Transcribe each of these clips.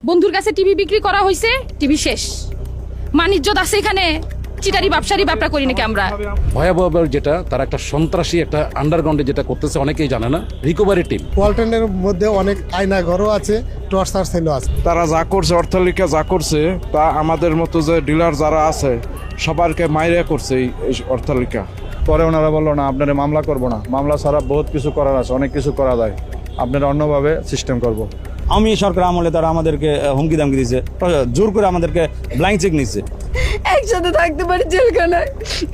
বন্ধুর কাছে টিভি বিক্রি করা হয়েছে, টিভি শেষ। মানিজ্যত আছে এখানে, চিটারি ব্যবসারি ব্যবসা করি নাকি আমরা। ভয়াবহ যেটা তারা একটা সন্ত্রাসী একটা আন্ডারগ্রাউন্ডে যেটা করতেছে অনেকেই জানে না, রিকভারি টিম। ওয়ালটনের মধ্যে অনেক আয়না ঘরও আছে, টর্চার সেলও আছে। তারা যা করছে, অট্টালিকা যা করছে, তা আমাদের মতো যে ডিলার যারা আছে সবারকে মাইরে করছে এই অট্টালিকা। পরে ওনারা বললো না, আপনারা মামলা করবো না, মামলা ছাড়া বহুত কিছু করার আছে, অনেক কিছু করা যায়, আপনারা অন্যভাবে সিস্টেম করবো। আমি সরকার আমলে তারা আমাদেরকে হুমকি দামকি দিয়েছে, জোর করে আমাদেরকে ব্ল্যাঙ্ক চেক নিচ্ছে। একসাথে থাকতে পারি জেলখানায়,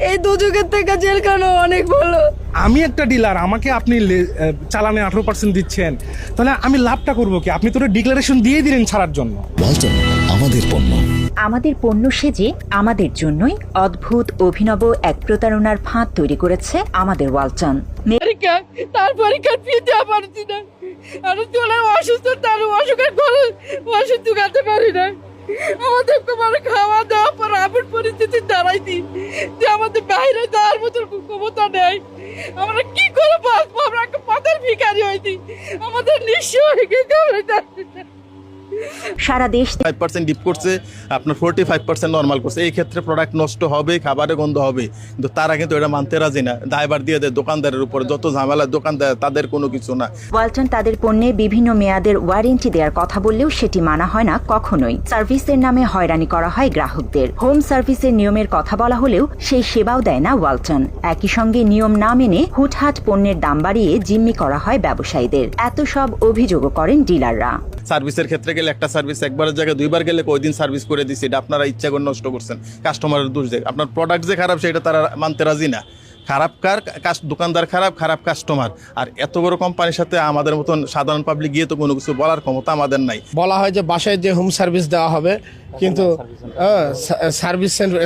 এই দুযুগের থেকে জেলখানা অনেক ভালো। আমি একটা ডিলার, আমাকে আপনি চালানে 18% দিচ্ছেন, তাহলে আমি লাভটা করবো কি? আপনি তো ডিক্লারেশন দিয়ে দিলেন ছাড়ার জন্য। ওয়ালটন, আমাদের পণ্য। আমাদের পণ্য সেজে আমাদের জন্যই অদ্ভুত অভিনব এক প্রতারণার ফাঁদ তৈরি করেছে আমাদের ওয়ালটন। তার পরীক্ষা ফি দেওয়া পারছি না, আর চলে অসুস্থ, তার অসুখের ঘরে ওষুধ ঢুকাতে পারি না। আমাদের মানে খাওয়া দাওয়া পর এমন পরিস্থিতি দাঁড়াইছি যে আমাদের বাইরে যাওয়ার মতো ক্ষমতা নেই। আমরা কি করে বাঁচবো? আমরা একটা পথের ভিখারি হয়েছি, আমাদের নিঃস্ব হয়ে গেছে। সারা দেশ 5% ডিপ করছে, আপনার 45% নর্মাল করছে। এই ক্ষেত্রে প্রোডাক্ট নষ্ট হবে, খাবারে গন্ধ হবে, কিন্তু তারা কিন্তু এটা মানতে রাজি না। দায়ভার দিয়ে দেয় দোকানদারের উপরে, যত ঝামেলা দোকানদার, তাদের কোনো কিছু না। ওয়ালটন তাদের পণ্যে বিভিন্ন মেয়াদের ওয়ারেন্টি দেওয়ার কথা বললেও সেটি মানা হয় না কখনোই। সার্ভিসের নামে হয়রানি করা হয় গ্রাহকদের। হোম সার্ভিসের নিয়মের কথা বলা হলেও সেই সেবাও দেয় না ওয়ালটন। একই সঙ্গে নিয়ম না মেনে হুটহাট পণ্যের দাম বাড়িয়ে জিম্মি করা হয় ব্যবসায়ীদের। এত সব অভিযোগও করেন ডিলাররা। সার্ভিসের ক্ষেত্রে গেলে একটা সার্ভিস একবারের জায়গায় দুইবার গেলে ওই দিন সার্ভিস করে দিচ্ছে, এটা আপনারা ইচ্ছা করে নষ্ট করছেন। কাস্টমারের দোষ দেয়, আপনার প্রোডাক্ট যে খারাপ সেটা তারা মানতে রাজি না। খারাপ দোকানদার খারাপ, খারাপ কাস্টমার। আর এত বড় কোম্পানির সাথে আমাদের মতন সাধারণ পাবলিক গিয়ে তো কোনো কিছু বলার ক্ষমতা আমাদের নাই। বলা হয় যে বাসায় যে হোম সার্ভিস দেওয়া হবে, কিন্তু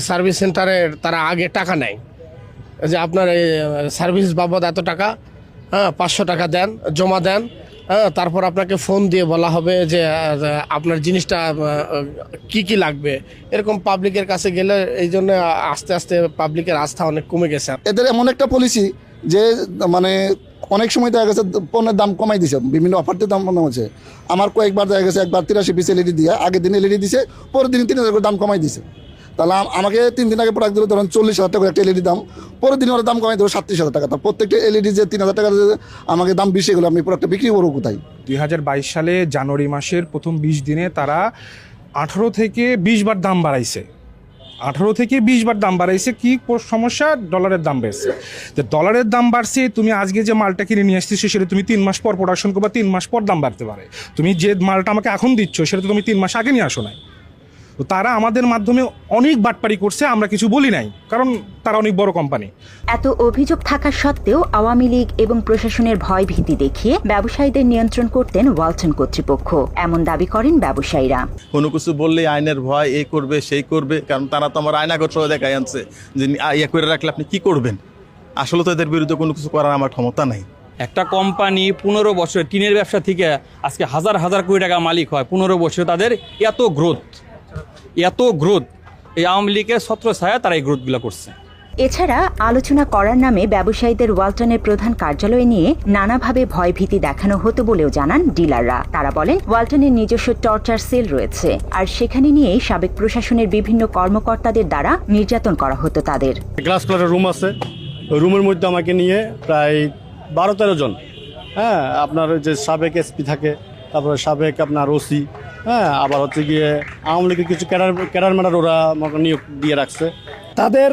সার্ভিস সেন্টারে তারা আগে টাকা নেয়, যে আপনার এই সার্ভিস বাবদ এত টাকা, 500 টাকা দেন, জমা দেন। তারপর আপনাকে ফোন দিয়ে বলা হবে যে আপনার জিনিসটা কি কি লাগবে। এরকম পাবলিকের কাছে গেলে এই জন্য আস্তে আস্তে পাবলিকের আস্থা অনেক কমে গেছে। এদের এমন একটা পলিসি যে মানে অনেক সময় দেখা গেছে পণ্যের দাম কমাই দিছে, বিভিন্ন অফারতে দাম কম হচ্ছে। আমার কয়েকবার দেখা গেছে, একবার 83 পিস এলইডি দিয়ে আগের দিন এলইডি দিছে, পরের দিন 3000 করে দাম কমাই দিছে। তাহলে আমাকে 3 দিন আগে প্রোডাক্ট দিল ধরুন 40,000 টাকা একটা এলইডি দাম, পরের দিন ওরা দাম কমাই দেবো 37,000 টাকা। তার প্রত্যেকটা এলইডি যে 3,000 টাকা আমাকে দাম বেশি গেলো, আমি প্রোডাক্টটা বিক্রি করবো কোথায়? 2022 সালে জানুয়ারি মাসের প্রথম 20 দিনে তারা 18 থেকে 20 বার দাম বাড়াইছে। 18 থেকে 20 বার দাম বাড়াইছে। কি সমস্যা? ডলারের দাম বেড়েছে। যে ডলারের দাম বাড়ছে, তুমি আজকে যে মালটা কিনে নিয়ে আসতেছো সেটা তুমি 3 মাস পর প্রোডাকশন করবা, 3 মাস পর দাম বাড়তে পারে। তুমি যে মালটা আমাকে এখন দিচ্ছ সেটা তো তুমি 3 মাস আগে নিয়ে আসো নাই। তো তারা আমাদের মাধ্যমে অনেক বাটপারি করছে, আমরা কিছু বলি নাই, কারণ তারা অনেক বড় কোম্পানি। এত অভিযোগ থাকা সত্ত্বেও আওয়ামী লীগ এবং প্রশাসনের ভয় ভীতি দেখিয়ে ব্যবসায়ীদের নিয়ন্ত্রণ করতেন ওয়ালটন কর্তৃপক্ষ, এমন দাবি করেন ব্যবসায়ীরা। কোনো কিছু বললে আইনের ভয়, এই করবে সেই করবে, কারণ তারা তো আমার আয়নাঘর সহ দেখাই আনছে যে ইয়ে করে রাখলে আপনি কি করবেন। আসলে তো এদের বিরুদ্ধে কোনো কিছু করার আমার ক্ষমতা নাই। একটা কোম্পানি 15 বছর টিনের ব্যবসা থেকে আজকে হাজার হাজার কোটি টাকা মালিক হয়, 15 বছর তাদের এত গ্রোথ, এই আওয়ামী লীগের ছত্রছায়া তারা এই গ্রোথগুলো করছে। এছাড়া আলোচনা করার নামে ব্যবসায়ীদের ওয়ালটনের প্রধান কার্যালয় নিয়ে নানাভাবে ভয়ভীতি দেখানো হতো বলেও জানান ডিলাররা। তারা বলেন ওয়ালটনের নিজস্ব টর্চার সেল রয়েছে, আর সেখানে নিয়ে সাবেক প্রশাসনের বিভিন্ন কর্মকর্তাদের দ্বারা নির্যাতন করা হতো তাদের। গ্লাস কালারের রুম আছে, রুমের মধ্যে আমাকে নিয়ে প্রায় 12-13 জন, আপনার যে সাবেক এসপি থাকে, তারপরে সাবেক আপনার ওসি, আবার হচ্ছে গিয়ে আওয়ামী লীগের কিছু ক্যাডার ম্যাডার ওরা আমাকে নিয়োগ দিয়ে রাখছে। তাদের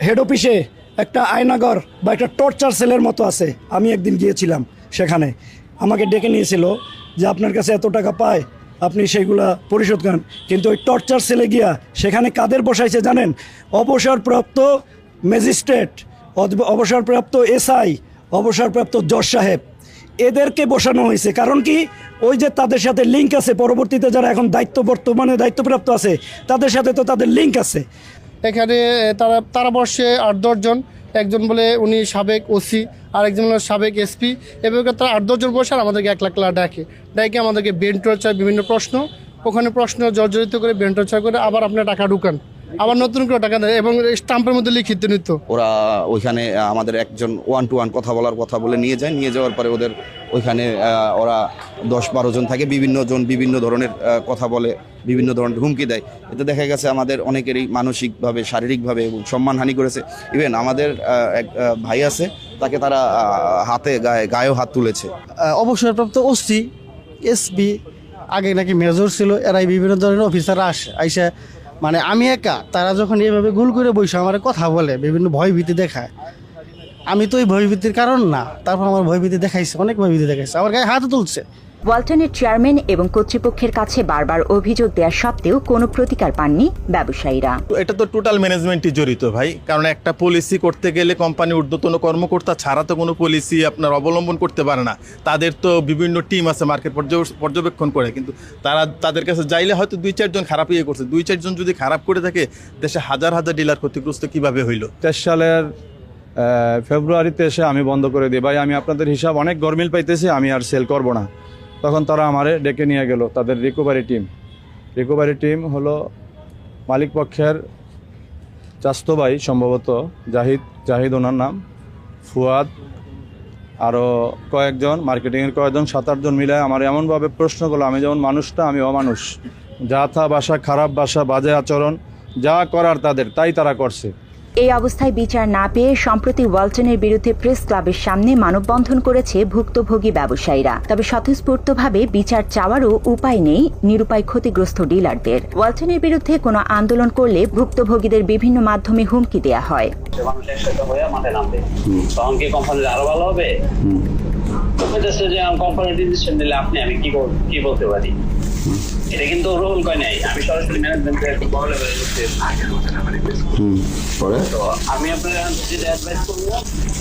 হেড অফিসে একটা আয়নাঘর বা একটা টর্চার সেলের মতো আছে। আমি একদিন গিয়েছিলাম সেখানে, আমাকে ডেকে নিয়েছিল যে আপনার কাছে এত টাকা পায়, আপনি সেইগুলা পরিশোধ করেন। কিন্তু ওই টর্চার সেলে গিয়া সেখানে কাদের বসাইছে জানেন? অবসরপ্রাপ্ত ম্যাজিস্ট্রেট, অবসরপ্রাপ্ত এসআই, অবসরপ্রাপ্ত জজ সাহেব, এদেরকে বসানো হয়েছে। কারণ কি? ওই যে তাদের সাথে লিঙ্ক আছে, পরবর্তীতে যারা এখন বর্তমানে দায়িত্বপ্রাপ্ত আছে তাদের সাথে তো তাদের লিঙ্ক আছে। এখানে তারা বসে 8-10 জন, একজন বলে উনি সাবেক ওসি, আরেকজন হলো সাবেক এসপি, এভাবে তারা 8-10 জন বসে আর আমাদেরকে 1 লাখ টাকা ডাকে আমাদেরকে বেন টর্চার, বিভিন্ন প্রশ্ন, ওখানে প্রশ্ন জর্জরিত করে বেন টর্চার করে আবার আপনার টাকা ঢুকান, আবার নতুন করে টাকা দেয় এবং স্টাম্পের মধ্যে লিখিত নিত। ওরা ওইখানে আমাদের একজন 1-to-1 কথা বলে নিয়ে যায়, নিয়ে যাওয়ার পরে ওদের ওইখানে ওরা 10-12 জন থাকে, বিভিন্ন জন বিভিন্ন ধরনের কথা বলে, বিভিন্ন ধরনের হুমকি দেয়। এতে দেখা গেছে আমাদের অনেকেরই মানসিকভাবে শারীরিকভাবে এবং সম্মানহানি করেছে। ইভেন আমাদের এক ভাই আছে, তাকে তারা হাতে গায়েও হাত তুলেছে। অবসরপ্রাপ্ত ওসি, এসপি, আগে নাকি মেজর ছিল, এরাই বিভিন্ন ধরনের অফিসাররা আইসা মানে আমি একা, তারা যখন এইভাবে গুল করে বসে আমার কথা বলে, বিভিন্ন ভয়ভীতি দেখায়। আমি তো ওই ভয়ভীতির কারণ না, তারপর আমার ভয়ভীতি দেখাইছে, অনেক ভয়ভীতি দেখাইছে, আমার গায়ে হাতও তুলছে। ওয়ালটনের চেয়ারম্যান এবং কর্তৃপক্ষের কাছে বারবার অভিযোগ দেওয়া সত্ত্বেও কোনো প্রতিকার পাননি ব্যবসায়ীরা। এটা তো টোটাল ম্যানেজমেন্টই জড়িত ভাই, কারণ একটা পলিসি করতে গেলে কোম্পানি ঊর্ধ্বতন কর্মকর্তা ছাড়া তো কোনো পলিসি আপনার অবলম্বন করতে পারে না। তাদের তো বিভিন্ন টিম আছে মার্কেট পর্যবেক্ষণ করে, কিন্তু তাদের কাছে যাইলে হয়তো 2-4 জন খারাপ করছে। 2-4 জন যদি খারাপ করে থাকে, দেশে হাজার হাজার ডিলার ক্ষতিগ্রস্ত কিভাবে হইল? 23 সালের ফেব্রুয়ারিতে এসে আমি বন্ধ করে দিই, ভাই আমি আপনাদের হিসাব অনেক গরমিল পাইতেছি, আমি আর সেল করব না। তখন তারা আমারে ডেকে নিয়ে গেল তাদের রিকভারি টিম হলো মালিক পক্ষের চাস্তো ভাই, সম্ভবত জাহিদ ওনার নাম, ফুয়াদ, আরও কয়েকজন মার্কেটিংয়ের কয়েকজন 7-8 জন মিলে আমার এমনভাবে প্রশ্ন করলো, আমি যেমন মানুষটা আমি অমানুষ, যা থা ভাষা, খারাপ ভাষা, বাজে আচরণ, যা করার তাই তারা করছে। এই অবস্থায় বিচার না পেয়ে সম্প্রতি ওয়ালটনের বিরুদ্ধে প্রেস ক্লাবের সামনে মানববন্ধন করেছে ভুক্তভোগী ব্যবসায়ীরা। তবে স্বতঃস্ফূর্তভাবে বিচার চাওয়ারও উপায় নেই নিরুপায় ক্ষতিগ্রস্ত ডিলারদের। ওয়ালটনের বিরুদ্ধে কোনো আন্দোলন করলে ভুক্তভোগীদের বিভিন্ন মাধ্যমে হুমকি দেওয়া হয়। আমি কি বলতে পারি, এটা কিন্তু রোল কয় নাই, আমি সরাসরি ম্যানেজমেন্টের তো আমি আপনার যেটা অ্যাডভাইস করবো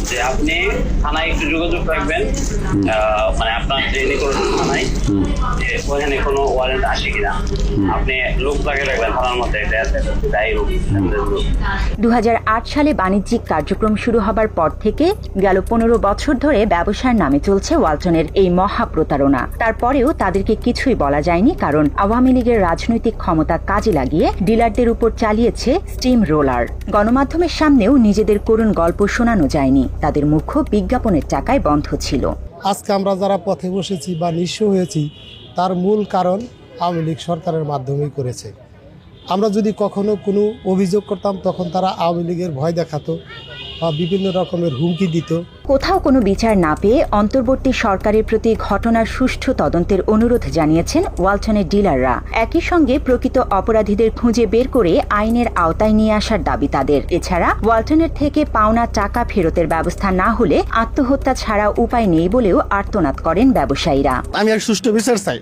যে আপনি থানায় একটু যোগাযোগ রাখবেন, মানে আপনার যে থানায় যে ওখানে কোনো ওয়ারেন্ট আসে কিনা, আপনি লোক লাগে রাখবেন থানার মধ্যে। 2008 সালে বাণিজ্যিক কার্যক্রম শুরু হবার পর থেকে গেল 15 বছর ধরে ব্যবসার নামে চলছে ওয়ালটনের এই মহা প্রতারণা। তারপরেও তাদেরকে কিছুই বলা যায়নি, কারণ আওয়ামী লীগের রাজনৈতিক ক্ষমতা কাজে লাগিয়ে ডিলারদের উপর চালিয়েছে স্টিম রোলার। গণমাধ্যমের সামনেও নিজেদের করুণ গল্প শোনানো যায়নি, তাদের মুখ বিজ্ঞাপনের টাকায় বন্ধ ছিল। আজকে আমরা যারা পথে বসেছি বা নিঃস্ব হয়েছি, তার মূল কারণ আওয়ামী লীগ সরকারের মাধ্যমেই করেছে। আমরা যদি কখনো কোনো অভিযোগ করতাম, তখন তারা আওয়ামী লীগের ভয় দেখাতো বা বিভিন্ন রকমের হুমকি দিত। কোথাও কোনো বিচার না পেয়ে অন্তর্বর্তী সরকারের প্রতি ঘটনার সুষ্ঠু তদন্তের অনুরোধ জানিয়েছেন ওয়ালটনের ডিলাররা। একই সঙ্গে প্রকৃত অপরাধীদের খুঁজে বের করে আইনের আওতায় নিয়ে আসার দাবি তাদের। এছাড়া ওয়ালটনের থেকে পাওনা টাকা ফেরতের ব্যবস্থা না হলে আত্মহত্যা ছাড়া উপায় নেই বলেও আর্তনাদ করেন ব্যবসায়ীরা। আমি এক সুষ্ঠু বিচার চাই।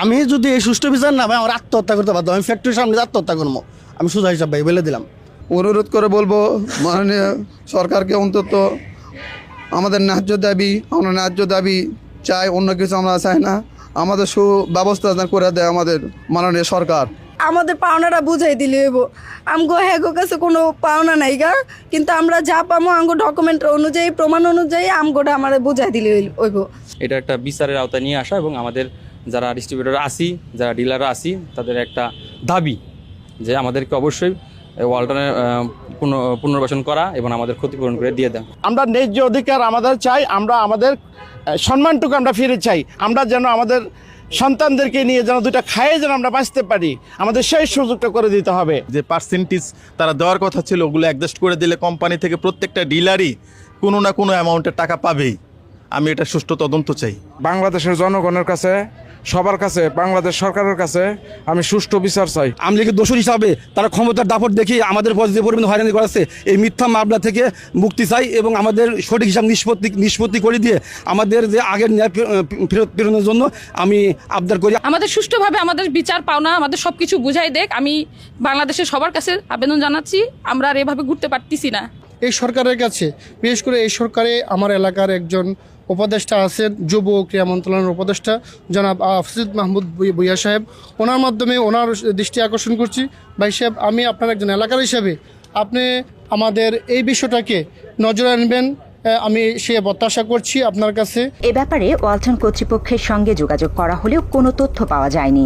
আমি যদি এই সুষ্ঠু বিচার না পাই, আমার আত্মহত্যা করতে পারতাম। আমি ফ্যাক্টরির সামনে আত্মহত্যা করবো, আমি সোজা হিসাব ভাই বলে দিলাম। অনুরোধ করে বলবো মাননীয় সরকারকে অন্তত আমাদের ন্যায্য দাবি চাই, অন্য কিছু আমরা চাই না। আমাদের সুব্যবস্থা করে দেয় আমাদের মাননীয় সরকার। আমাদের পাওনাটা বুঝাই দিলে হইব। আমগো হ্যাগো কাছে কোনো পাওনা নাই গা, কিন্তু আমরা যা পাবো আমগো ডকুমেন্ট অনুযায়ী, প্রমাণ অনুযায়ী আমগোটা আমার বুঝাই দিলে হইব। এটা একটা বিচারের আওতায় নিয়ে আসা এবং আমাদের যারা ডিস্ট্রিবিউটর আসি, যারা ডিলাররা আসি, তাদের একটা দাবি যে আমাদেরকে অবশ্যই ওয়ালটনের পুনর্বাসন করা এবং আমাদের ক্ষতিপূরণ করে দিয়ে দেন। আমরা ন্যায্য অধিকার আমাদের চাই, আমরা আমাদের সম্মানটুকু আমরা ফিরে চাই। আমরা যেন আমাদের সন্তানদেরকে নিয়ে যেন দুটা খায়ে যেন আমরা বাঁচতে পারি, আমাদের সেই সুযোগটা করে দিতে হবে। যে পার্সেন্টেজ তারা দেওয়ার কথা ছিল, ওগুলো অ্যাডজাস্ট করে দিলে কোম্পানি থেকে প্রত্যেকটা ডিলারই কোনো না কোনো অ্যামাউন্টের টাকা পাবেই। আমি এটা সুষ্ঠু তদন্ত চাই। বাংলাদেশের জনগণের কাছে, সবার কাছে, বাংলাদেশ সরকারের কাছে আমি সুষ্ঠু বিচার চাই। আওয়ামী লীগের দোষর হিসাবে তারা ক্ষমতার দাপট দেখিয়ে আমাদের যে পরিমাণ হয়রানি করাচ্ছে, এই মিথ্যা মামলা থেকে মুক্তি চাই এবং আমাদের সঠিক হিসাব নিষ্পত্তি করে দিয়ে আমাদের যে আগের ন্যায় ফেরত প্রেরণের জন্য আমি আবদার করি। আমাদের সুষ্ঠুভাবে আমাদের বিচার পাওনা, আমাদের সবকিছু বুঝাই দেখ। আমি বাংলাদেশের সবার কাছে আবেদন জানাচ্ছি, আমরা আর এভাবে ঘুরতে পারতেছি না। এই সরকারের কাছে, বিশেষ করে এই সরকারে আমার এলাকার একজন উপদেষ্টা আছেন, যুব ক্রীড়া মন্ত্রণালয়ের উপদেষ্টা জনাব আফসিদ মাহমুদ ভুইয়া সাহেব, ওনার মাধ্যমে ওনার দৃষ্টি আকর্ষণ করছি। ভাই সাহেব, আমি আপনার একজন এলাকার হিসাবে আপনি আমাদের এই বিষয়টাকে নজরে আনবেন, আমি সে প্রত্যাশা করছি আপনার কাছে। এ ব্যাপারে ওয়ালটন কর্তৃপক্ষের সঙ্গে যোগাযোগ করা হলেও কোনো তথ্য পাওয়া যায়নি।